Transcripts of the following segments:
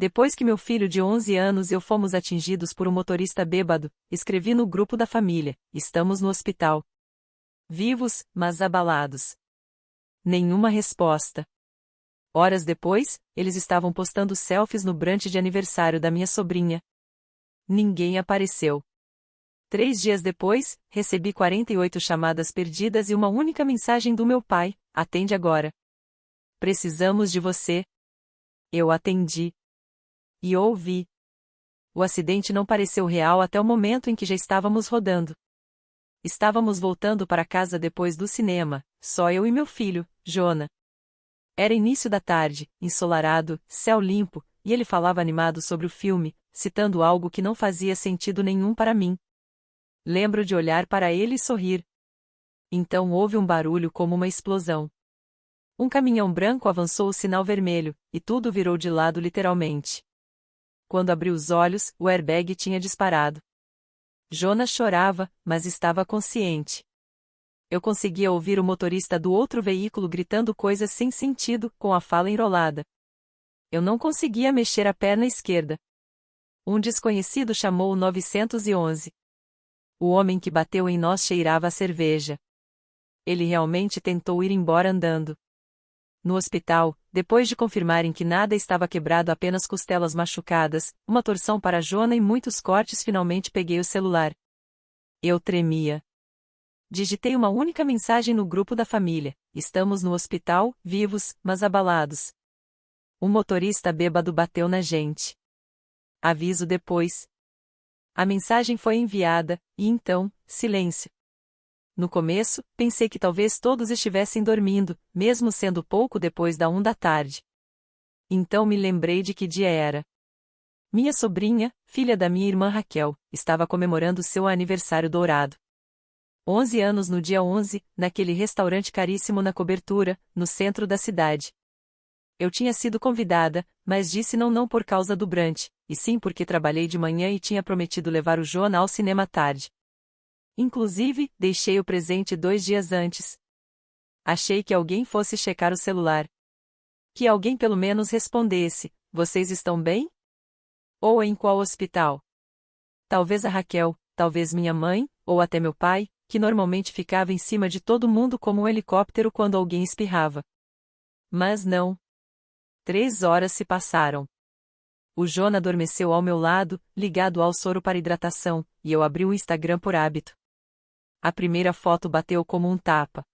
Depois que meu filho de 11 anos e eu fomos atingidos por um motorista bêbado, escrevi no grupo da família: estamos no hospital. Vivos, mas abalados. Nenhuma resposta. Horas depois, eles estavam postando selfies no brunch de aniversário da minha sobrinha. Ninguém apareceu. 3 dias depois, recebi 48 chamadas perdidas e uma única mensagem do meu pai: atende agora. Precisamos de você. Eu atendi. E ouvi. O acidente não pareceu real até o momento em que já estávamos rodando. Estávamos voltando para casa depois do cinema, só eu e meu filho, Jonah. Era início da tarde, ensolarado, céu limpo, e ele falava animado sobre o filme, citando algo que não fazia sentido nenhum para mim. Lembro de olhar para ele e sorrir. Então houve um barulho como uma explosão. Um caminhão branco avançou o sinal vermelho, e tudo virou de lado literalmente. Quando abri os olhos, o airbag tinha disparado. Jonah chorava, mas estava consciente. Eu conseguia ouvir o motorista do outro veículo gritando coisas sem sentido, com a fala enrolada. Eu não conseguia mexer a perna esquerda. Um desconhecido chamou o 911. O homem que bateu em nós cheirava a cerveja. Ele realmente tentou ir embora andando. No hospital, depois de confirmarem que nada estava quebrado, apenas costelas machucadas, uma torção para Jonah e muitos cortes, finalmente peguei o celular. Eu tremia. Digitei uma única mensagem no grupo da família: estamos no hospital, vivos, mas abalados. Um motorista bêbado bateu na gente. Aviso depois. A mensagem foi enviada, e então, silêncio. No começo, pensei que talvez todos estivessem dormindo, mesmo sendo pouco depois da 1 da tarde. Então me lembrei de que dia era. Minha sobrinha, filha da minha irmã Raquel, estava comemorando seu aniversário dourado. 11 anos no dia 11, naquele restaurante caríssimo na cobertura, no centro da cidade. Eu tinha sido convidada, mas disse não por causa do brunch, e sim porque trabalhei de manhã e tinha prometido levar o Jonah ao cinema à tarde. Inclusive, deixei o presente 2 dias antes. Achei que alguém fosse checar o celular. Que alguém pelo menos respondesse: vocês estão bem? Ou em qual hospital? Talvez a Raquel, talvez minha mãe, ou até meu pai, que normalmente ficava em cima de todo mundo como um helicóptero quando alguém espirrava. Mas não. 3 horas se passaram. O Jonah adormeceu ao meu lado, ligado ao soro para hidratação, e eu abri o Instagram por hábito. A primeira foto bateu como um tapa.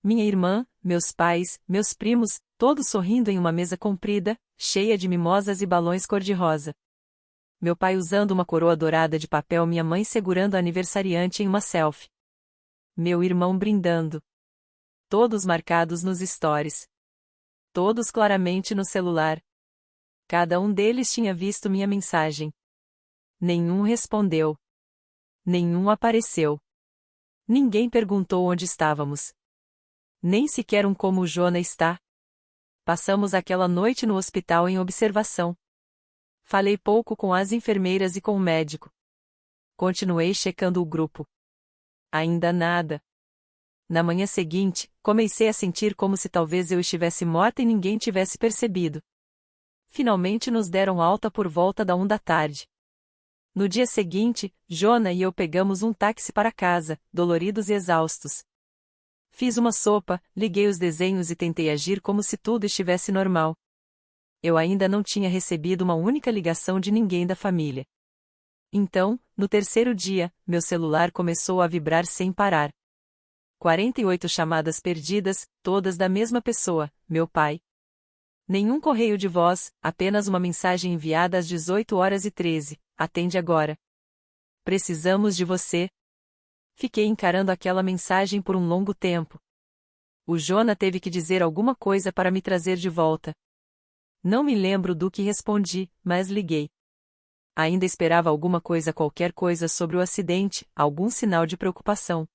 Minha irmã, meus pais, meus primos, todos sorrindo em uma mesa comprida, cheia de mimosas e balões cor-de-rosa. Meu pai usando uma coroa dourada de papel, minha mãe segurando a aniversariante em uma selfie. Meu irmão brindando. Todos marcados nos stories. Todos claramente no celular. Cada um deles tinha visto minha mensagem. Nenhum respondeu. Nenhum apareceu. Ninguém perguntou onde estávamos. Nem sequer como o Jonah está. Passamos aquela noite no hospital em observação. Falei pouco com as enfermeiras e com o médico. Continuei checando o grupo. Ainda nada. Na manhã seguinte, comecei a sentir como se talvez eu estivesse morta e ninguém tivesse percebido. Finalmente nos deram alta por volta da 1 da tarde. No dia seguinte, Jonah e eu pegamos um táxi para casa, doloridos e exaustos. Fiz uma sopa, liguei os desenhos e tentei agir como se tudo estivesse normal. Eu ainda não tinha recebido uma única ligação de ninguém da família. Então, no terceiro dia, meu celular começou a vibrar sem parar. 48 chamadas perdidas, todas da mesma pessoa, meu pai. Nenhum correio de voz, apenas uma mensagem enviada às 18h13, atende agora. Precisamos de você. Fiquei encarando aquela mensagem por um longo tempo. O Jonah teve que dizer alguma coisa para me trazer de volta. Não me lembro do que respondi, mas liguei. Ainda esperava alguma coisa, qualquer coisa sobre o acidente, algum sinal de preocupação.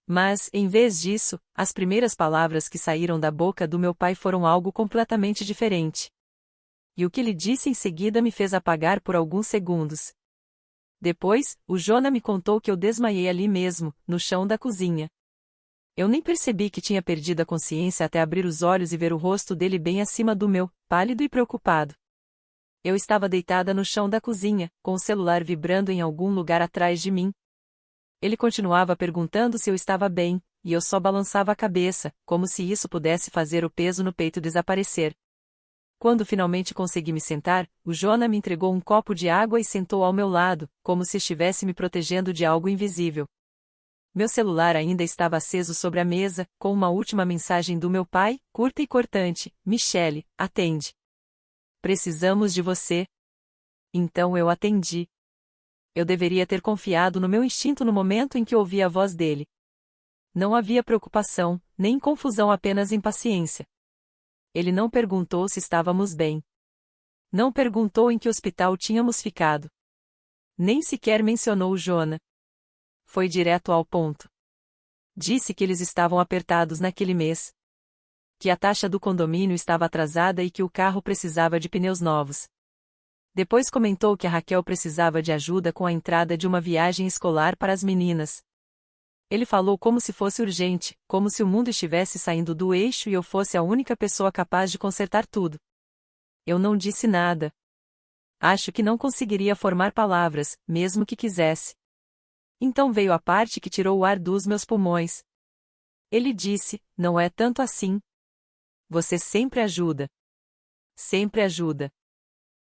Mas, em vez disso, as primeiras palavras que saíram da boca do meu pai foram algo completamente diferente. E o que ele disse em seguida me fez apagar por alguns segundos. Depois, o Jonah me contou que eu desmaiei ali mesmo, no chão da cozinha. Eu nem percebi que tinha perdido a consciência até abrir os olhos e ver o rosto dele bem acima do meu, pálido e preocupado. Eu estava deitada no chão da cozinha, com o celular vibrando em algum lugar atrás de mim. Ele continuava perguntando se eu estava bem, e eu só balançava a cabeça, como se isso pudesse fazer o peso no peito desaparecer. Quando finalmente consegui me sentar, o Jonah me entregou um copo de água e sentou ao meu lado, como se estivesse me protegendo de algo invisível. Meu celular ainda estava aceso sobre a mesa, com uma última mensagem do meu pai, curta e cortante: Michele, atende. Precisamos de você. Então eu atendi. Eu deveria ter confiado no meu instinto no momento em que ouvi a voz dele. Não havia preocupação, nem confusão, apenas impaciência. Ele não perguntou se estávamos bem. Não perguntou em que hospital tínhamos ficado. Nem sequer mencionou o Jonah. Foi direto ao ponto. Disse que eles estavam apertados naquele mês. Que a taxa do condomínio estava atrasada e que o carro precisava de pneus novos. Depois comentou que a Raquel precisava de ajuda com a entrada de uma viagem escolar para as meninas. Ele falou como se fosse urgente, como se o mundo estivesse saindo do eixo e eu fosse a única pessoa capaz de consertar tudo. Eu não disse nada. Acho que não conseguiria formar palavras, mesmo que quisesse. Então veio a parte que tirou o ar dos meus pulmões. Ele disse: não é tanto assim. Você sempre ajuda. Sempre ajuda.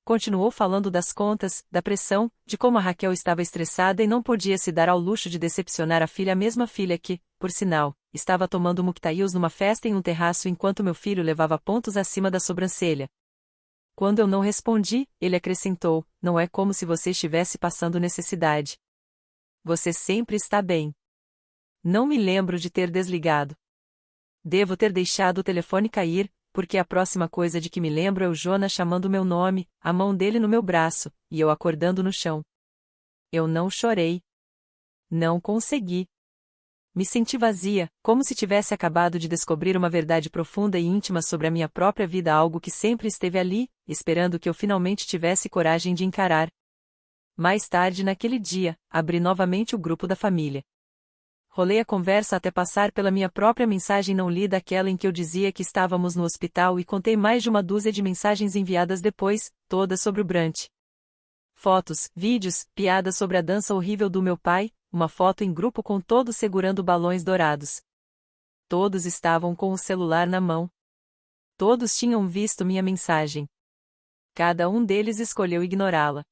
Continuou falando das contas, da pressão, de como a Raquel estava estressada e não podia se dar ao luxo de decepcionar a filha, a mesma filha que, por sinal, estava tomando mocktails numa festa em um terraço enquanto meu filho levava pontos acima da sobrancelha. Quando eu não respondi, ele acrescentou: não é como se você estivesse passando necessidade. Você sempre está bem. Não me lembro de ter desligado. Devo ter deixado o telefone cair, porque a próxima coisa de que me lembro é o Jonah chamando meu nome, a mão dele no meu braço, e eu acordando no chão. Eu não chorei. Não consegui. Me senti vazia, como se tivesse acabado de descobrir uma verdade profunda e íntima sobre a minha própria vida, algo que sempre esteve ali, esperando que eu finalmente tivesse coragem de encarar. Mais tarde naquele dia, abri novamente o grupo da família. Rolei a conversa até passar pela minha própria mensagem não lida, aquela em que eu dizia que estávamos no hospital, e contei mais de uma dúzia de mensagens enviadas depois, todas sobre o Brant. Fotos, vídeos, piadas sobre a dança horrível do meu pai, uma foto em grupo com todos segurando balões dourados. Todos estavam com o celular na mão. Todos tinham visto minha mensagem. Cada um deles escolheu ignorá-la.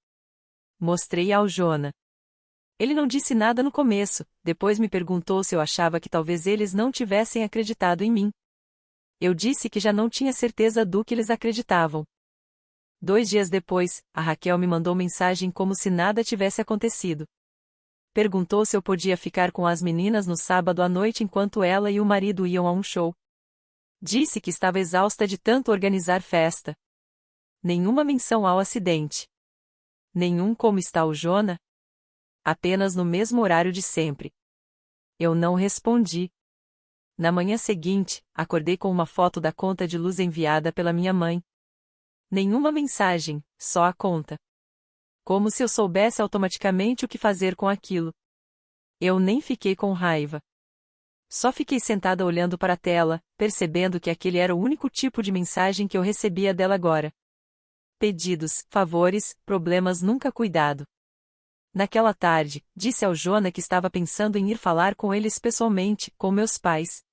Mostrei ao Jonah. Ele não disse nada no começo, depois me perguntou se eu achava que talvez eles não tivessem acreditado em mim. Eu disse que já não tinha certeza do que eles acreditavam. 2 dias depois, a Raquel me mandou mensagem como se nada tivesse acontecido. Perguntou se eu podia ficar com as meninas no sábado à noite enquanto ela e o marido iam a um show. Disse que estava exausta de tanto organizar festa. Nenhuma menção ao acidente. Nenhum como está o Jonah? Apenas no mesmo horário de sempre. Eu não respondi. Na manhã seguinte, acordei com uma foto da conta de luz enviada pela minha mãe. Nenhuma mensagem, só a conta. Como se eu soubesse automaticamente o que fazer com aquilo. Eu nem fiquei com raiva. Só fiquei sentada olhando para a tela, percebendo que aquele era o único tipo de mensagem que eu recebia dela agora. Pedidos, favores, problemas nunca cuidado. Naquela tarde, disse ao Jonah que estava pensando em ir falar com eles pessoalmente, com meus pais.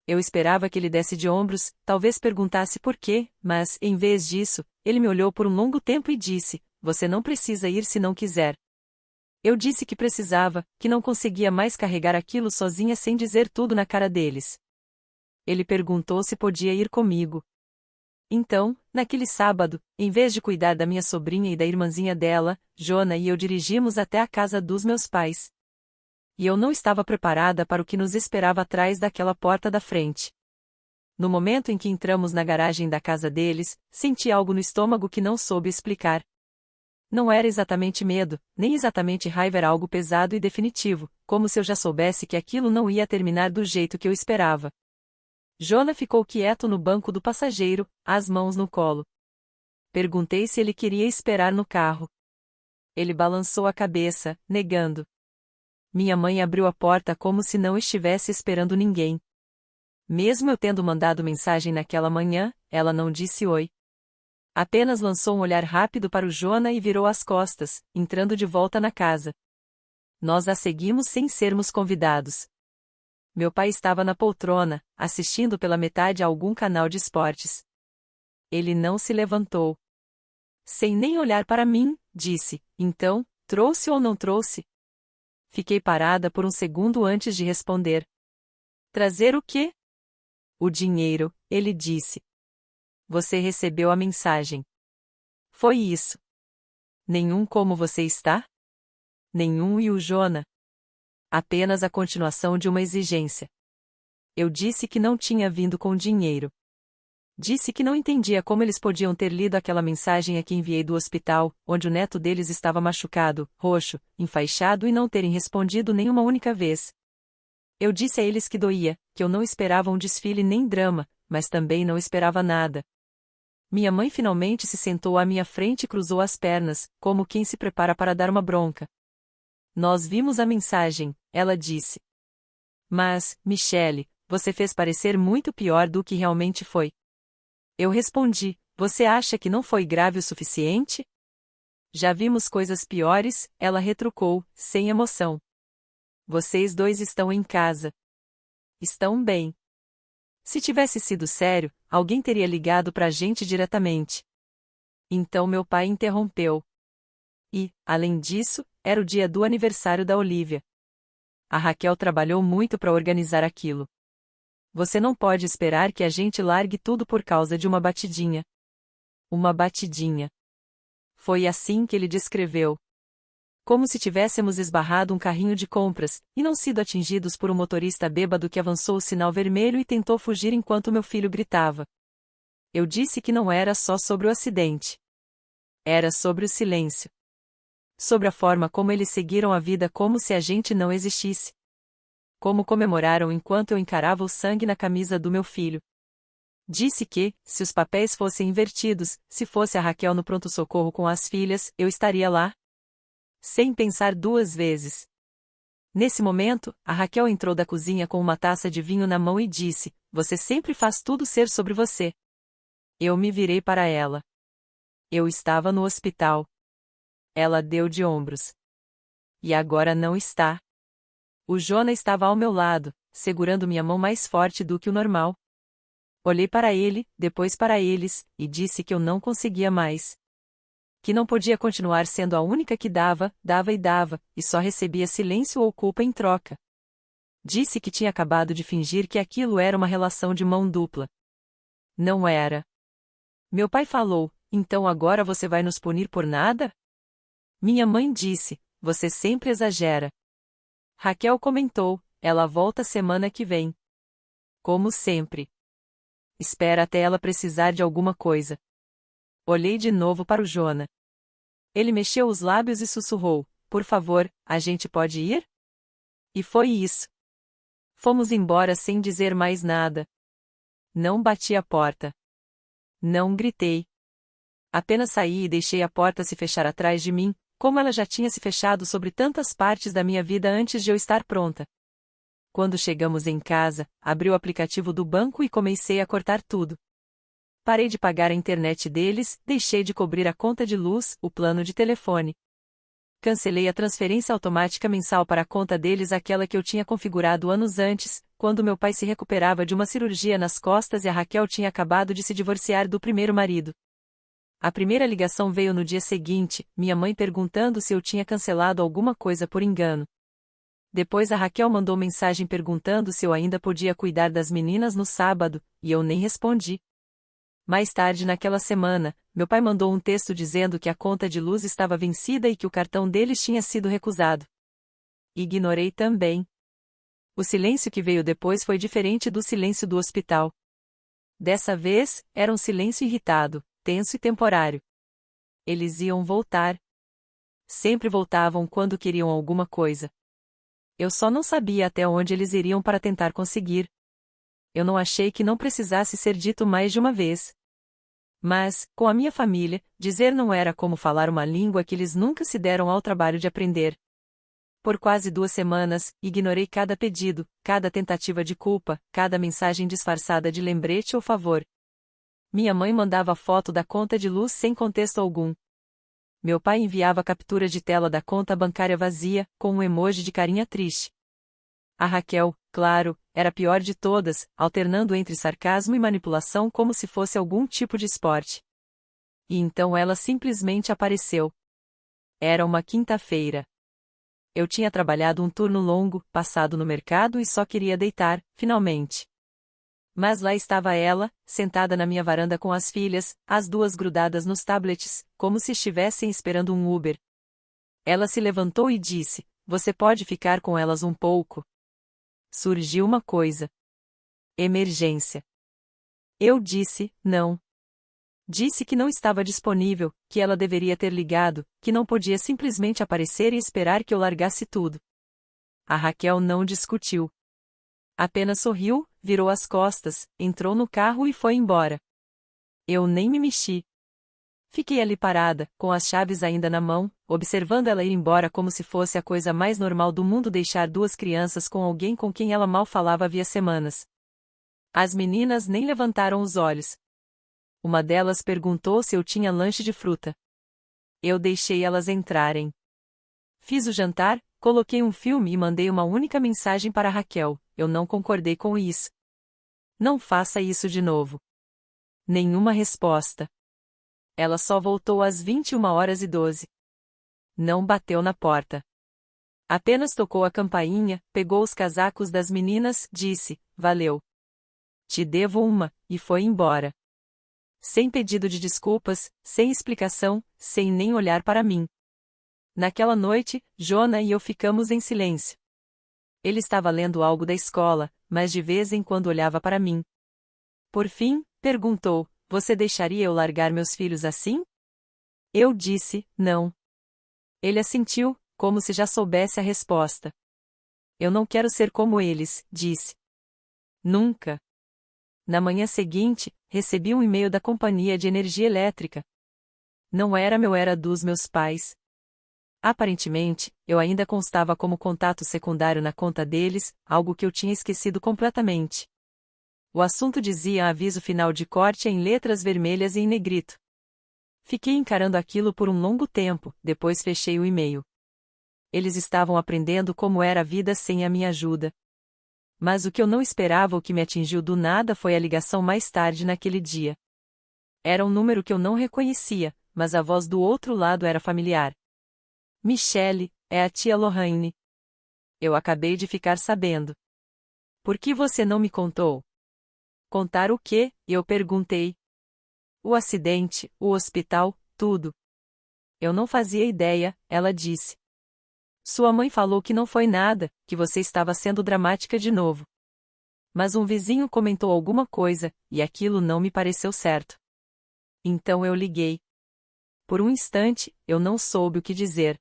Eu esperava que ele desse de ombros, talvez perguntasse por quê, mas, em vez disso, ele me olhou por um longo tempo e disse: você não precisa ir se não quiser. Eu disse que precisava, que não conseguia mais carregar aquilo sozinha sem dizer tudo na cara deles. Ele perguntou se podia ir comigo. Então, naquele sábado, em vez de cuidar da minha sobrinha e da irmãzinha dela, Jonah e eu dirigimos até a casa dos meus pais. E eu não estava preparada para o que nos esperava atrás daquela porta da frente. No momento em que entramos na garagem da casa deles, senti algo no estômago que não soube explicar. Não era exatamente medo, nem exatamente raiva, era algo pesado e definitivo, como se eu já soubesse que aquilo não ia terminar do jeito que eu esperava. Jonah ficou quieto no banco do passageiro, as mãos no colo. Perguntei se ele queria esperar no carro. Ele balançou a cabeça, negando. Minha mãe abriu a porta como se não estivesse esperando ninguém. Mesmo eu tendo mandado mensagem naquela manhã, ela não disse oi. Apenas lançou um olhar rápido para o Jonah e virou as costas, entrando de volta na casa. Nós a seguimos sem sermos convidados. Meu pai estava na poltrona, assistindo pela metade a algum canal de esportes. Ele não se levantou. Sem nem olhar para mim, disse: então, trouxe ou não trouxe? Fiquei parada por um segundo antes de responder. Trazer o quê? O dinheiro, ele disse. Você recebeu a mensagem. Foi isso. Nenhum como você está? Nenhum e o Jonah. Apenas a continuação de uma exigência. Eu disse que não tinha vindo com dinheiro. Disse que não entendia como eles podiam ter lido aquela mensagem a que enviei do hospital, onde o neto deles estava machucado, roxo, enfaixado e não terem respondido nenhuma única vez. Eu disse a eles que doía, que eu não esperava um desfile nem drama, mas também não esperava nada. Minha mãe finalmente se sentou à minha frente e cruzou as pernas, como quem se prepara para dar uma bronca. Nós vimos a mensagem, ela disse. Mas, Michele, você fez parecer muito pior do que realmente foi. Eu respondi: você acha que não foi grave o suficiente? Já vimos coisas piores, ela retrucou, sem emoção. Vocês dois estão em casa. Estão bem. Se tivesse sido sério, alguém teria ligado para a gente diretamente. Então meu pai interrompeu. E, além disso, era o dia do aniversário da Olivia. A Raquel trabalhou muito para organizar aquilo. Você não pode esperar que a gente largue tudo por causa de uma batidinha. Uma batidinha. Foi assim que ele descreveu. Como se tivéssemos esbarrado um carrinho de compras, e não sido atingidos por um motorista bêbado que avançou o sinal vermelho e tentou fugir enquanto meu filho gritava. Eu disse que não era só sobre o acidente. Era sobre o silêncio. Sobre a forma como eles seguiram a vida como se a gente não existisse. Como comemoraram enquanto eu encarava o sangue na camisa do meu filho. Disse que, se os papéis fossem invertidos, se fosse a Raquel no pronto-socorro com as filhas, eu estaria lá. Sem pensar duas vezes. Nesse momento, a Raquel entrou da cozinha com uma taça de vinho na mão e disse: você sempre faz tudo ser sobre você. Eu me virei para ela. Eu estava no hospital. Ela deu de ombros. E agora não está. O Jonah estava ao meu lado, segurando minha mão mais forte do que o normal. Olhei para ele, depois para eles, e disse que eu não conseguia mais. Que não podia continuar sendo a única que dava, e só recebia silêncio ou culpa em troca. Disse que tinha acabado de fingir que aquilo era uma relação de mão dupla. Não era. Meu pai falou: então agora você vai nos punir por nada? Minha mãe disse: você sempre exagera. Raquel comentou: ela volta semana que vem. Como sempre. Espera até ela precisar de alguma coisa. Olhei de novo para o Jonah. Ele mexeu os lábios e sussurrou: por favor, a gente pode ir? E foi isso. Fomos embora sem dizer mais nada. Não bati a porta. Não gritei. Apenas saí e deixei a porta se fechar atrás de mim, como ela já tinha se fechado sobre tantas partes da minha vida antes de eu estar pronta. Quando chegamos em casa, abri o aplicativo do banco e comecei a cortar tudo. Parei de pagar a internet deles, deixei de cobrir a conta de luz, o plano de telefone. Cancelei a transferência automática mensal para a conta deles, aquela que eu tinha configurado anos antes, quando meu pai se recuperava de uma cirurgia nas costas e a Raquel tinha acabado de se divorciar do primeiro marido. A primeira ligação veio no dia seguinte, minha mãe perguntando se eu tinha cancelado alguma coisa por engano. Depois a Raquel mandou mensagem perguntando se eu ainda podia cuidar das meninas no sábado, e eu nem respondi. Mais tarde naquela semana, meu pai mandou um texto dizendo que a conta de luz estava vencida e que o cartão deles tinha sido recusado. Ignorei também. O silêncio que veio depois foi diferente do silêncio do hospital. Dessa vez, era um silêncio irritado, tenso e temporário. Eles iam voltar. Sempre voltavam quando queriam alguma coisa. Eu só não sabia até onde eles iriam para tentar conseguir. Eu não achei que não precisasse ser dito mais de uma vez. Mas, com a minha família, dizer não era como falar uma língua que eles nunca se deram ao trabalho de aprender. Por quase 2 semanas, ignorei cada pedido, cada tentativa de culpa, cada mensagem disfarçada de lembrete ou favor. Minha mãe mandava foto da conta de luz sem contexto algum. Meu pai enviava captura de tela da conta bancária vazia, com um emoji de carinha triste. A Raquel, claro, era a pior de todas, alternando entre sarcasmo e manipulação como se fosse algum tipo de esporte. E então ela simplesmente apareceu. Era uma quinta-feira. Eu tinha trabalhado um turno longo, passado no mercado e só queria deitar, finalmente. Mas lá estava ela, sentada na minha varanda com as filhas, as duas grudadas nos tablets, como se estivessem esperando um Uber. Ela se levantou e disse: "Você pode ficar com elas um pouco?" Surgiu uma coisa. Emergência. Eu disse: "Não." Disse que não estava disponível, que ela deveria ter ligado, que não podia simplesmente aparecer e esperar que eu largasse tudo. A Raquel não discutiu. Apenas sorriu, virou as costas, entrou no carro e foi embora. Eu nem me mexi. Fiquei ali parada, com as chaves ainda na mão, observando ela ir embora como se fosse a coisa mais normal do mundo deixar duas crianças com alguém com quem ela mal falava havia semanas. As meninas nem levantaram os olhos. Uma delas perguntou se eu tinha lanche de fruta. Eu deixei elas entrarem. Fiz o jantar, coloquei um filme e mandei uma única mensagem para Raquel: "Eu não concordei com isso. Não faça isso de novo." Nenhuma resposta. Ela só voltou às 21h12. Não bateu na porta. Apenas tocou a campainha, pegou os casacos das meninas, disse: "Valeu. Te devo uma", e foi embora. Sem pedido de desculpas, sem explicação, sem nem olhar para mim. Naquela noite, Jonah e eu ficamos em silêncio. Ele estava lendo algo da escola, mas de vez em quando olhava para mim. Por fim, perguntou: "Você deixaria eu largar meus filhos assim?" Eu disse: "Não." Ele assentiu, como se já soubesse a resposta. "Eu não quero ser como eles", disse. Nunca. Na manhã seguinte, recebi um e-mail da companhia de energia elétrica. Não era meu, era dos meus pais. Aparentemente, eu ainda constava como contato secundário na conta deles, algo que eu tinha esquecido completamente. O assunto dizia aviso final de corte em letras vermelhas e em negrito. Fiquei encarando aquilo por um longo tempo, depois fechei o e-mail. Eles estavam aprendendo como era a vida sem a minha ajuda. Mas o que eu não esperava, o que me atingiu do nada, foi a ligação mais tarde naquele dia. Era um número que eu não reconhecia, mas a voz do outro lado era familiar. "Michele, é a tia Lorraine. Eu acabei de ficar sabendo. Por que você não me contou?" "Contar o quê?", eu perguntei. "O acidente, o hospital, tudo." "Eu não fazia ideia", ela disse. "Sua mãe falou que não foi nada, que você estava sendo dramática de novo. Mas um vizinho comentou alguma coisa, e aquilo não me pareceu certo. Então eu liguei." Por um instante, eu não soube o que dizer.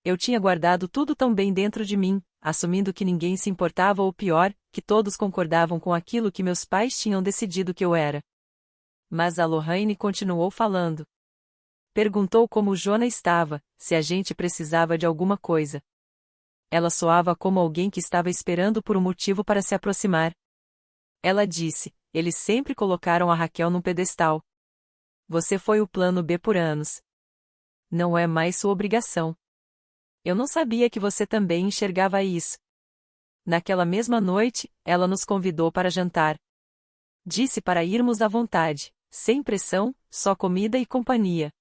Eu tinha guardado tudo tão bem dentro de mim, assumindo que ninguém se importava ou pior, que todos concordavam com aquilo que meus pais tinham decidido que eu era. Mas a Lorraine continuou falando. Perguntou como o Jonah estava, se a gente precisava de alguma coisa. Ela soava como alguém que estava esperando por um motivo para se aproximar. Ela disse: "Eles sempre colocaram a Raquel num pedestal. Você foi o plano B por anos. Não é mais sua obrigação. Eu não sabia que você também enxergava isso." Naquela mesma noite, ela nos convidou para jantar. Disse para irmos à vontade, sem pressão, só comida e companhia.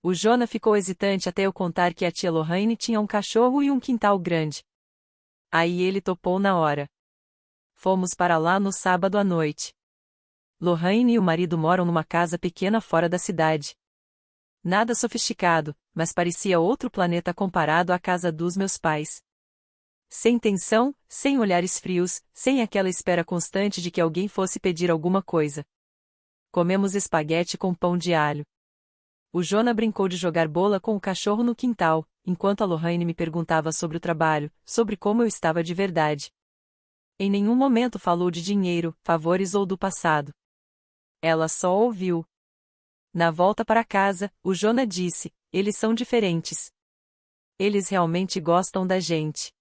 O Jonah ficou hesitante até eu contar que a tia Lorraine tinha um cachorro e um quintal grande. Aí ele topou na hora. Fomos para lá no sábado à noite. Lorraine e o marido moram numa casa pequena fora da cidade. Nada sofisticado, mas parecia outro planeta comparado à casa dos meus pais. Sem tensão, sem olhares frios, sem aquela espera constante de que alguém fosse pedir alguma coisa. Comemos espaguete com pão de alho. O Jonah brincou de jogar bola com o cachorro no quintal, enquanto a Lorraine me perguntava sobre o trabalho, sobre como eu estava de verdade. Em nenhum momento falou de dinheiro, favores ou do passado. Ela só ouviu. Na volta para casa, o Jonah disse: "Eles são diferentes. Eles realmente gostam da gente."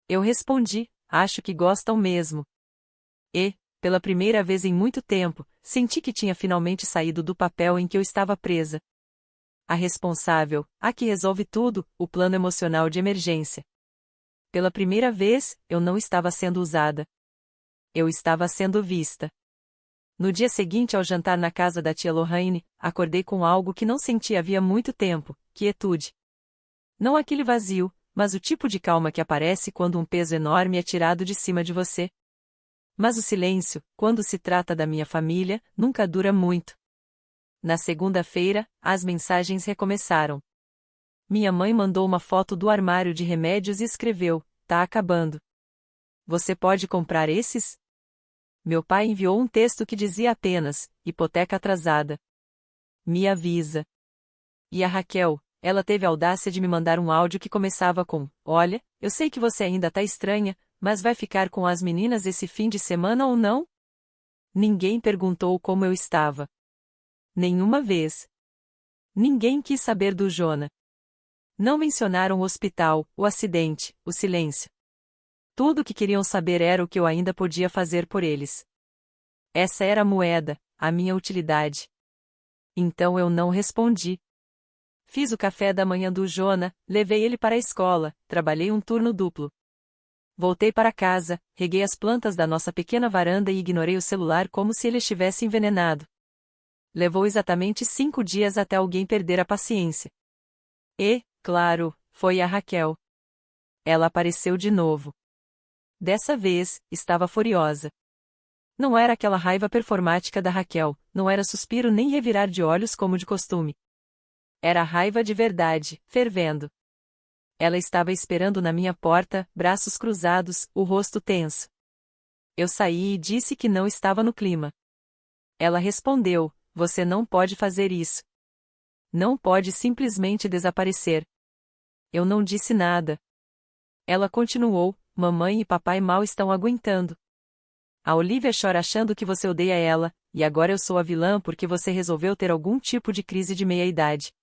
Eu respondi: "Acho que gostam mesmo." E, Pela primeira vez em muito tempo, senti que tinha finalmente saído do papel em que eu estava presa. A responsável, a que resolve tudo, o plano emocional de emergência. Pela primeira vez, eu não estava sendo usada. Eu estava sendo vista. No dia seguinte ao jantar na casa da tia Lorraine, acordei com algo que não sentia havia muito tempo, quietude. Não aquele vazio, mas o tipo de calma que aparece quando um peso enorme é tirado de cima de você. Mas o silêncio, quando se trata da minha família, nunca dura muito. Na segunda-feira, as mensagens recomeçaram. Minha mãe mandou uma foto do armário de remédios e escreveu: "Tá acabando. Você pode comprar esses?" Meu pai enviou um texto que dizia apenas: "Hipoteca atrasada. Me avisa." E a Raquel, ela teve a audácia de me mandar um áudio que começava com: "Olha, eu sei que você ainda tá estranha, mas vai ficar com as meninas esse fim de semana ou não?" Ninguém perguntou como eu estava. Nenhuma vez. Ninguém quis saber do Jona. Não mencionaram o hospital, o acidente, o silêncio. Tudo o que queriam saber era o que eu ainda podia fazer por eles. Essa era a moeda, a minha utilidade. Então eu não respondi. Fiz o café da manhã do Jona, levei ele para a escola, trabalhei um turno duplo. Voltei para casa, reguei as plantas da nossa pequena varanda e ignorei o celular como se ele estivesse envenenado. Levou exatamente 5 dias até alguém perder a paciência. E, claro, foi a Raquel. Ela apareceu de novo. Dessa vez, estava furiosa. Não era aquela raiva performática da Raquel, não era suspiro nem revirar de olhos como de costume. Era raiva de verdade, fervendo. Ela estava esperando na minha porta, braços cruzados, o rosto tenso. Eu saí e disse que não estava no clima. Ela respondeu: "Você não pode fazer isso. Não pode simplesmente desaparecer." Eu não disse nada. Ela continuou: "Mamãe e papai mal estão aguentando. A Olivia chora achando que você odeia ela, e agora eu sou a vilã porque você resolveu ter algum tipo de crise de meia-idade."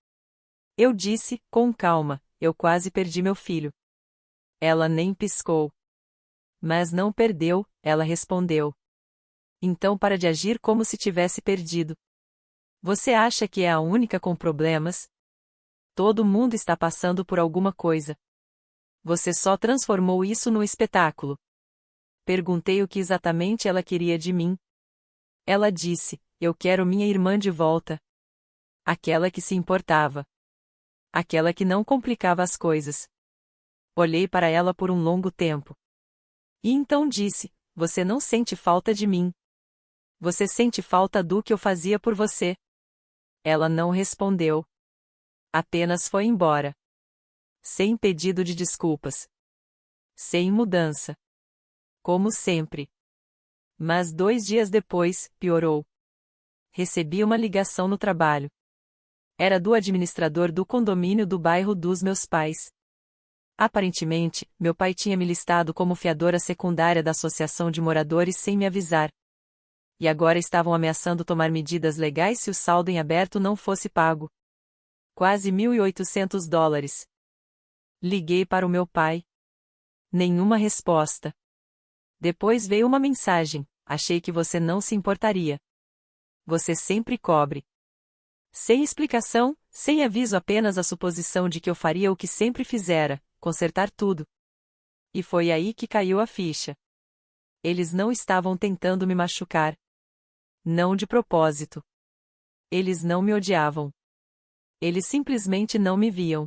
Eu disse, com calma: "Eu quase perdi meu filho." Ela nem piscou. "Mas não perdeu," ela respondeu. "Então para de agir como se tivesse perdido. Você acha que é a única com problemas? Todo mundo está passando por alguma coisa. Você só transformou isso num espetáculo." Perguntei o que exatamente ela queria de mim. Ela disse: "Eu quero minha irmã de volta. Aquela que se importava. Aquela que não complicava as coisas." Olhei para ela por um longo tempo. E então disse: "Você não sente falta de mim. Você sente falta do que eu fazia por você." Ela não respondeu. Apenas foi embora. Sem pedido de desculpas. Sem mudança. Como sempre. Mas 2 dias depois, piorou. Recebi uma ligação no trabalho. Era do administrador do condomínio do bairro dos meus pais. Aparentemente, meu pai tinha me listado como fiadora secundária da associação de moradores sem me avisar. E agora estavam ameaçando tomar medidas legais se o saldo em aberto não fosse pago. Quase $1.800. Liguei para o meu pai. Nenhuma resposta. Depois veio uma mensagem: "Achei que você não se importaria. Você sempre cobre." Sem explicação, sem aviso, apenas a suposição de que eu faria o que sempre fizera: consertar tudo. E foi aí que caiu a ficha. Eles não estavam tentando me machucar. Não de propósito. Eles não me odiavam. Eles simplesmente não me viam.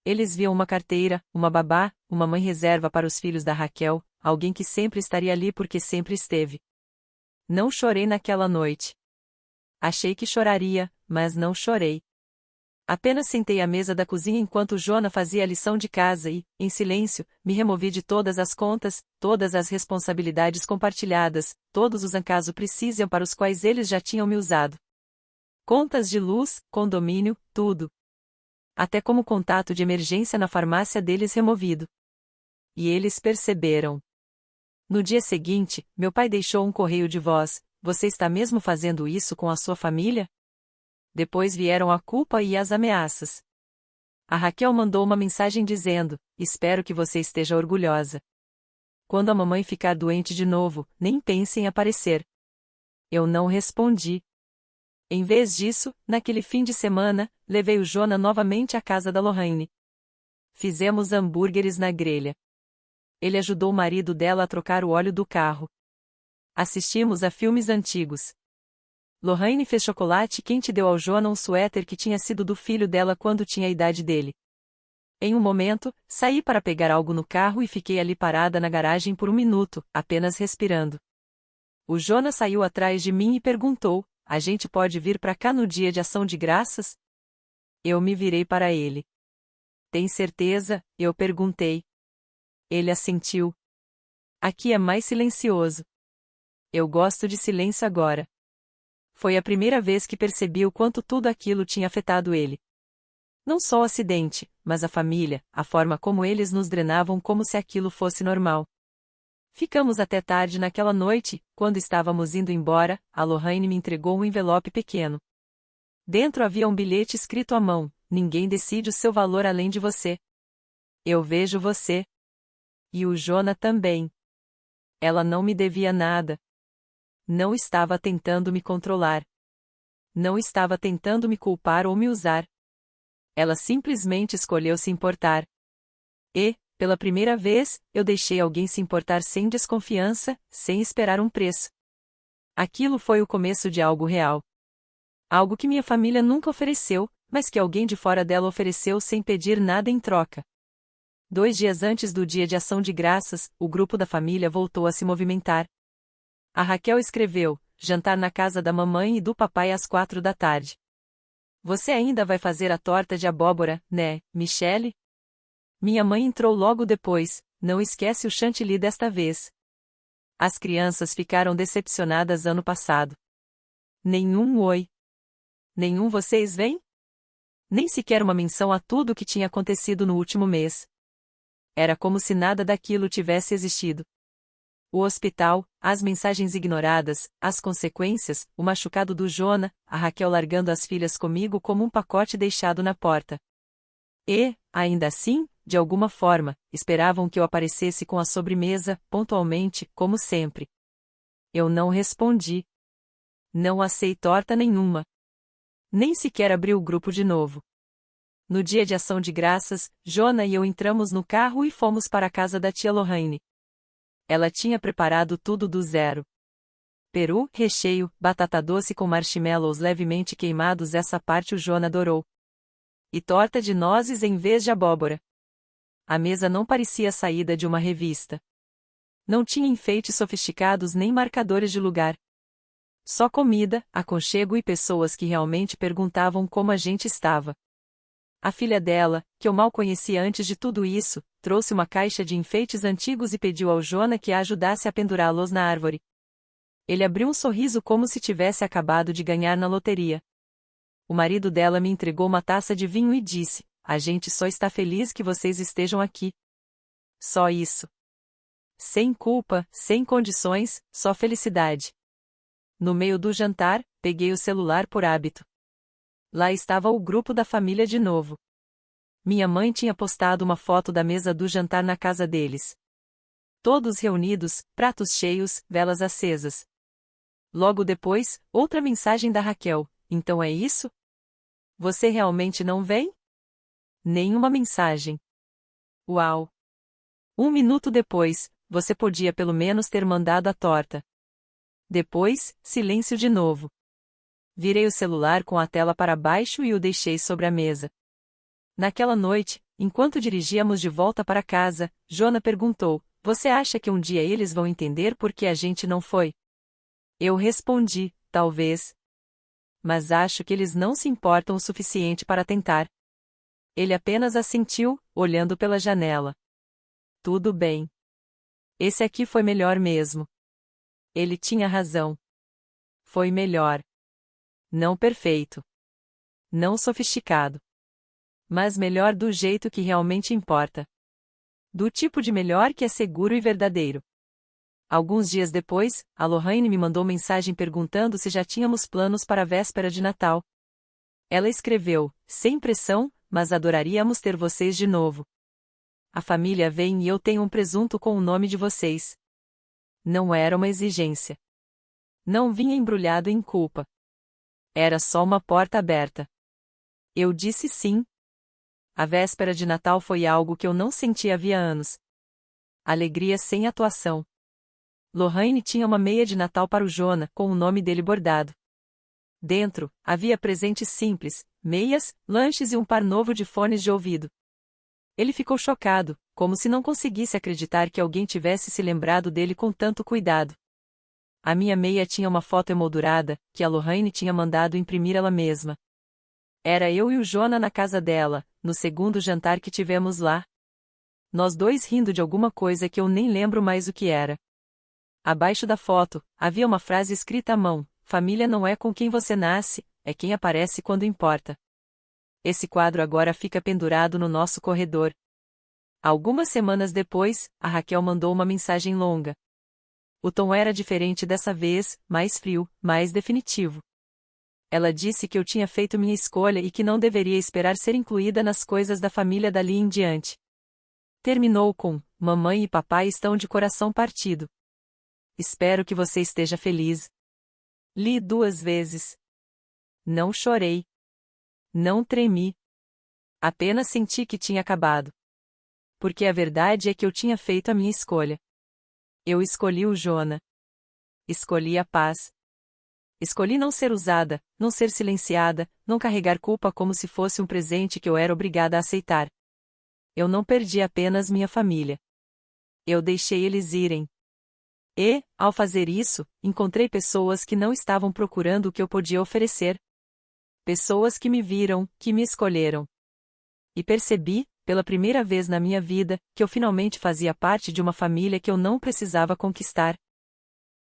Eles viam uma carteira, uma babá, uma mãe reserva para os filhos da Raquel, alguém que sempre estaria ali porque sempre esteve. Não chorei naquela noite. Achei que choraria, mas não chorei. Apenas sentei à mesa da cozinha enquanto Jona fazia a lição de casa e, em silêncio, me removi de todas as contas, todas as responsabilidades compartilhadas, todos os acaso precisam para os quais eles já tinham me usado. Contas de luz, condomínio, tudo. Até como contato de emergência na farmácia deles removido. E eles perceberam. No dia seguinte, meu pai deixou um correio de voz: "Você está mesmo fazendo isso com a sua família?" Depois vieram a culpa e as ameaças. A Raquel mandou uma mensagem dizendo: "Espero que você esteja orgulhosa." Quando a mamãe ficar doente de novo, nem pense em aparecer. Eu não respondi. Em vez disso, naquele fim de semana, levei o Jonah novamente à casa da Lorraine. Fizemos hambúrgueres na grelha. Ele ajudou o marido dela a trocar o óleo do carro. Assistimos a filmes antigos. Lorraine fez chocolate quente e deu ao Jonah um suéter que tinha sido do filho dela quando tinha a idade dele. Em um momento, saí para pegar algo no carro e fiquei ali parada na garagem por um minuto, apenas respirando. O Jonah saiu atrás de mim e perguntou: a gente pode vir para cá no dia de ação de graças? Eu me virei para ele. Tem certeza? Eu perguntei. Ele assentiu. Aqui é mais silencioso. Eu gosto de silêncio agora. Foi a primeira vez que percebi o quanto tudo aquilo tinha afetado ele. Não só o acidente, mas a família, a forma como eles nos drenavam como se aquilo fosse normal. Ficamos até tarde naquela noite, quando estávamos indo embora, a Lorraine me entregou um envelope pequeno. Dentro havia um bilhete escrito à mão: ninguém decide o seu valor além de você. Eu vejo você. E o Jonah também. Ela não me devia nada. Não estava tentando me controlar. Não estava tentando me culpar ou me usar. Ela simplesmente escolheu se importar. E, pela primeira vez, eu deixei alguém se importar sem desconfiança, sem esperar um preço. Aquilo foi o começo de algo real. Algo que minha família nunca ofereceu, mas que alguém de fora dela ofereceu sem pedir nada em troca. 2 dias antes do Dia de Ação de Graças, o grupo da família voltou a se movimentar. A Raquel escreveu: jantar na casa da mamãe e do papai às 4 da tarde. Você ainda vai fazer a torta de abóbora, né, Michele? Minha mãe entrou logo depois: não esquece o chantilly desta vez. As crianças ficaram decepcionadas ano passado. Nenhum oi. Nenhum vocês vêm? Nem sequer uma menção a tudo o que tinha acontecido no último mês. Era como se nada daquilo tivesse existido. O hospital, as mensagens ignoradas, as consequências, o machucado do Jonah, a Raquel largando as filhas comigo como um pacote deixado na porta. E, ainda assim, de alguma forma, esperavam que eu aparecesse com a sobremesa, pontualmente, como sempre. Eu não respondi. Não assei torta nenhuma. Nem sequer abri o grupo de novo. No dia de ação de graças, Jonah e eu entramos no carro e fomos para a casa da tia Lorraine. Ela tinha preparado tudo do zero. Peru, recheio, batata doce com marshmallows levemente queimados, essa parte o Jonah adorou. E torta de nozes em vez de abóbora. A mesa não parecia saída de uma revista. Não tinha enfeites sofisticados nem marcadores de lugar. Só comida, aconchego e pessoas que realmente perguntavam como a gente estava. A filha dela, que eu mal conhecia antes de tudo isso, trouxe uma caixa de enfeites antigos e pediu ao Jonah que a ajudasse a pendurá-los na árvore. Ele abriu um sorriso como se tivesse acabado de ganhar na loteria. O marido dela me entregou uma taça de vinho e disse: a gente só está feliz que vocês estejam aqui. Só isso. Sem culpa, sem condições, só felicidade. No meio do jantar, peguei o celular por hábito. Lá estava o grupo da família de novo. Minha mãe tinha postado uma foto da mesa do jantar na casa deles. Todos reunidos, pratos cheios, velas acesas. Logo depois, outra mensagem da Raquel: então é isso? Você realmente não vem? Nenhuma mensagem. Uau! 1 minuto depois, você podia pelo menos ter mandado a torta. Depois, silêncio de novo. Virei o celular com a tela para baixo e o deixei sobre a mesa. Naquela noite, enquanto dirigíamos de volta para casa, Jonah perguntou: você acha que um dia eles vão entender por que a gente não foi? Eu respondi: talvez. Mas acho que eles não se importam o suficiente para tentar. Ele apenas assentiu, olhando pela janela. Tudo bem. Esse aqui foi melhor mesmo. Ele tinha razão. Foi melhor. Não perfeito. Não sofisticado. Mas melhor do jeito que realmente importa. Do tipo de melhor que é seguro e verdadeiro. Alguns dias depois, a Lorraine me mandou mensagem perguntando se já tínhamos planos para a véspera de Natal. Ela escreveu: sem pressão, mas adoraríamos ter vocês de novo. A família vem e eu tenho um presunto com o nome de vocês. Não era uma exigência. Não vinha embrulhado em culpa. Era só uma porta aberta. Eu disse sim. A véspera de Natal foi algo que eu não sentia havia anos. Alegria sem atuação. Lorraine tinha uma meia de Natal para o Jonah, com o nome dele bordado. Dentro, havia presentes simples, meias, lanches e um par novo de fones de ouvido. Ele ficou chocado, como se não conseguisse acreditar que alguém tivesse se lembrado dele com tanto cuidado. A minha meia tinha uma foto emoldurada, que a Lorraine tinha mandado imprimir ela mesma. Era eu e o Jonah na casa dela, no segundo jantar que tivemos lá. Nós dois rindo de alguma coisa que eu nem lembro mais o que era. Abaixo da foto, havia uma frase escrita à mão: família não é com quem você nasce, é quem aparece quando importa. Esse quadro agora fica pendurado no nosso corredor. Algumas semanas depois, a Raquel mandou uma mensagem longa. O tom era diferente dessa vez, mais frio, mais definitivo. Ela disse que eu tinha feito minha escolha e que não deveria esperar ser incluída nas coisas da família dali em diante. Terminou com: mamãe e papai estão de coração partido. Espero que você esteja feliz. Li 2 vezes. Não chorei. Não tremi. Apenas senti que tinha acabado. Porque a verdade é que eu tinha feito a minha escolha. Eu escolhi o Jonah. Escolhi a paz. Escolhi não ser usada, não ser silenciada, não carregar culpa como se fosse um presente que eu era obrigada a aceitar. Eu não perdi apenas minha família. Eu deixei eles irem. E, ao fazer isso, encontrei pessoas que não estavam procurando o que eu podia oferecer. Pessoas que me viram, que me escolheram. E percebi, pela primeira vez na minha vida, que eu finalmente fazia parte de uma família que eu não precisava conquistar.